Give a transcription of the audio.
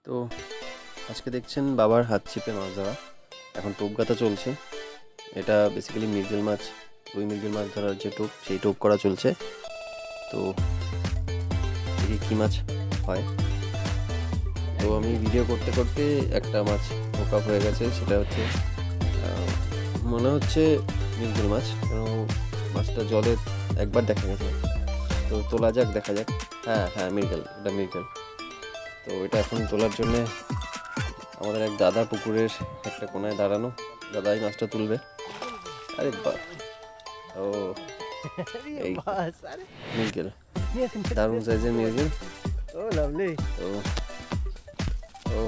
তো আজকে দেখছেন বাবার হাত চিপে মাছ ধরা। এখন টোপ গাঁথা চলছে। এটা বেসিক্যালি মৃগেল মাছ, রুই মৃগেল মাছ ধরার যে টোপ, সেই টোপ করা চলছে। তো দেখি কী মাছ হয়। তো আমি ভিডিও করতে করতে একটা মাছ হোক আপ হয়ে গেছে, সেটা হচ্ছে মনে হচ্ছে মৃগেল মাছ, কারণ মাছটা জলে একবার দেখা গেছে। তো তোলা যাক, দেখা যাক। হ্যাঁ হ্যাঁ, মৃগেল, এটা মৃগেল। তো এটা এখন তোলার জন্যে আমাদের এক দাদা পুকুরের একটা কোনায় দাঁড়ানো। দাদাই মাছটা তুলবে। আরে বা, ও এই মৃগেল, দারুণ সাইজের মৃগেল। Oh, lovely. তো ও